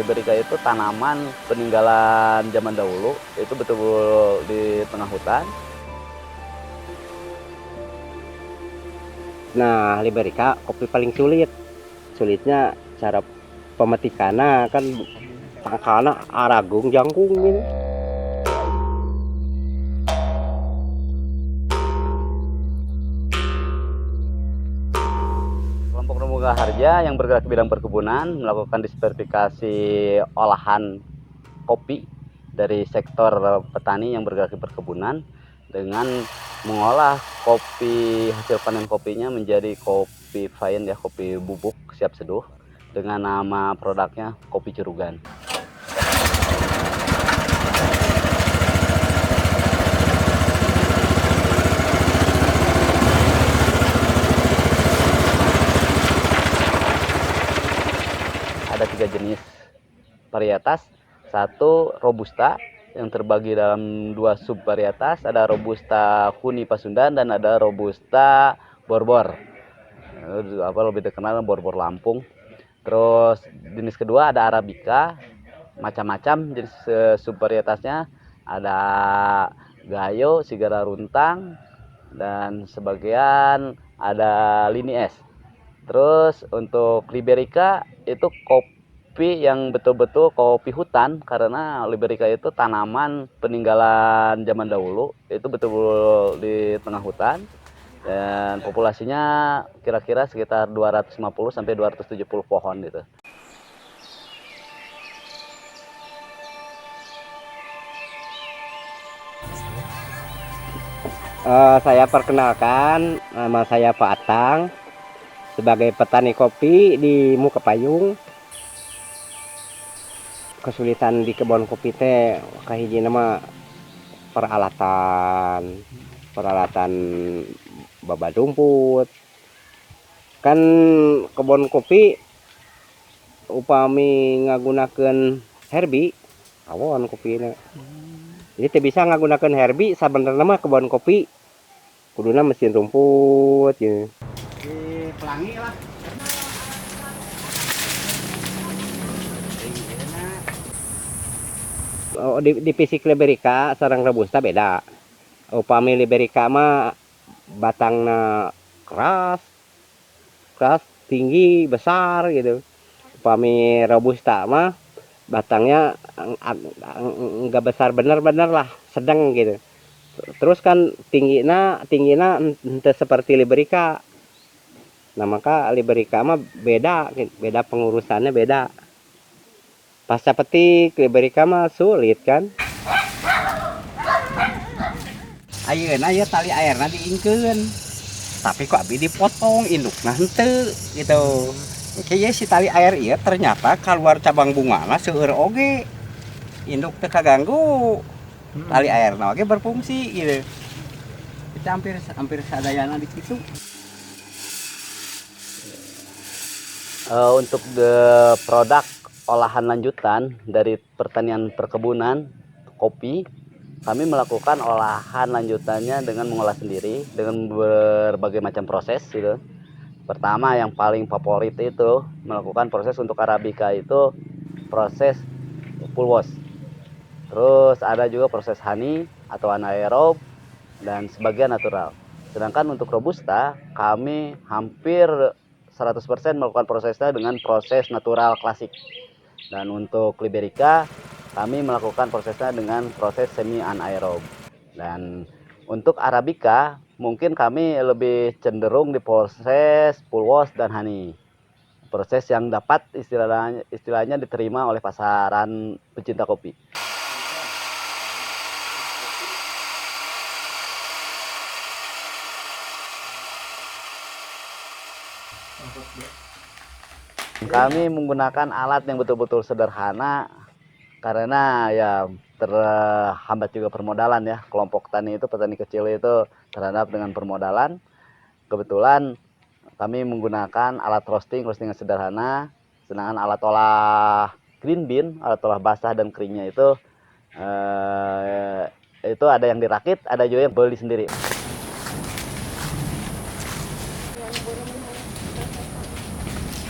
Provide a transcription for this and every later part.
Liberica itu tanaman peninggalan zaman dahulu, itu betul-betul di tengah hutan. Nah, Liberica kopi paling sulit. Sulitnya cara pemetikannya kan tangkana aragung jangkung gitu. Kelompok Romuga Harja yang bergerak di bidang perkebunan melakukan diversifikasi olahan kopi dari sektor petani yang bergerak di perkebunan dengan mengolah kopi hasil panen kopinya menjadi kopi fine ya, kopi bubuk siap seduh dengan nama produknya kopi Curugan. Ada 3 jenis varietas. Satu Robusta yang terbagi dalam 2 subvarietas, ada Robusta Huni Pasundan dan ada Robusta Borbor. Lebih terkenal Borbor Lampung. Terus jenis kedua ada Arabica, macam-macam jenis subvarietasnya. Ada Gayo, Sigara Runtang, dan sebagian ada Lini S. Terus untuk Liberica itu kopi yang betul-betul kopi hutan, karena Liberica itu tanaman peninggalan zaman dahulu, itu betul-betul di tengah hutan dan populasinya kira-kira sekitar 250 sampai 270 pohon gitu. Saya perkenalkan, nama saya Pak Atang, sebagai petani kopi di Muka Payung. Kesulitan di kebun kopi teh kahiji nama peralatan peralatan babat rumput. Kan kebun kopi upami ngagunakeun herbi awon kopina. Jadi teu bisa ngagunakeun herbi, sabenerna mah kebun kopi kuduna mesin rumput gitu. Di pelangi lah. Oh, di fisik Liberica sareng Robusta beda. Upami Liberica mah batangna keras, keras, tinggi, besar gitu. Upami Robusta mah batangnya enggak besar bener-bener lah, sedang gitu. Terus kan tingginya ente seperti Liberica. Nah, maka Liberica mah beda, beda pengurusannya beda. Pasca petik Liberica mah sulit kan. Ayeuna aya tali airna diingkeun. Tapi kok abi dipotong indukna henteu gitu. Kayaknya si tali air ieu ternyata keluar cabang bungana seueur oge. Induk teu kaganggu. Tali airna oge berfungsi gitu. Kita hampir sadayana di situ. Untuk produk olahan lanjutan dari pertanian perkebunan kopi, kami melakukan olahan lanjutannya dengan mengolah sendiri dengan berbagai macam proses gitu. Pertama yang paling favorit itu melakukan proses untuk Arabica itu proses full wash. Terus ada juga proses honey atau anaerob dan sebagian natural. Sedangkan untuk Robusta kami hampir 100% melakukan prosesnya dengan proses natural klasik. Dan untuk Liberica kami melakukan prosesnya dengan proses semi anaerob. Dan untuk Arabica mungkin kami lebih cenderung di proses full wash dan honey. Proses yang dapat istilahnya diterima oleh pasaran pecinta kopi. Kami menggunakan alat yang betul-betul sederhana karena ya terhambat juga permodalan ya. Kelompok tani itu, petani kecil itu terhadap dengan permodalan. Kebetulan kami menggunakan alat roasting yang sederhana, sedangkan alat olah green bean, alat olah basah dan keringnya itu ada yang dirakit, ada juga yang beli sendiri.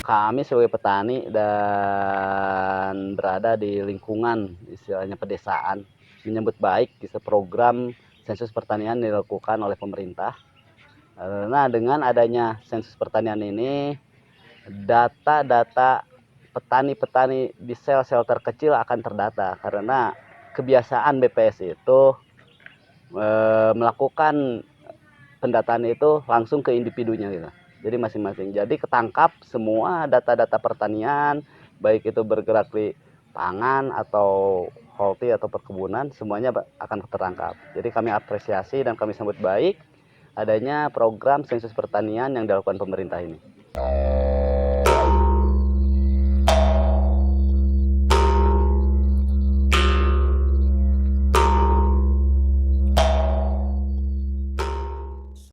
Kami sebagai petani dan berada di lingkungan istilahnya pedesaan menyambut baik kisah program sensus pertanian dilakukan oleh pemerintah. Karena dengan adanya sensus pertanian ini, data-data petani-petani di sel-sel terkecil akan terdata karena kebiasaan BPS itu melakukan pendataan itu langsung ke individunya gitu. Jadi masing-masing. Jadi ketangkap semua data-data pertanian, baik itu bergerak di pangan atau holti atau perkebunan, semuanya akan tertangkap. Jadi kami apresiasi dan kami sambut baik adanya program sensus pertanian yang dilakukan pemerintah ini.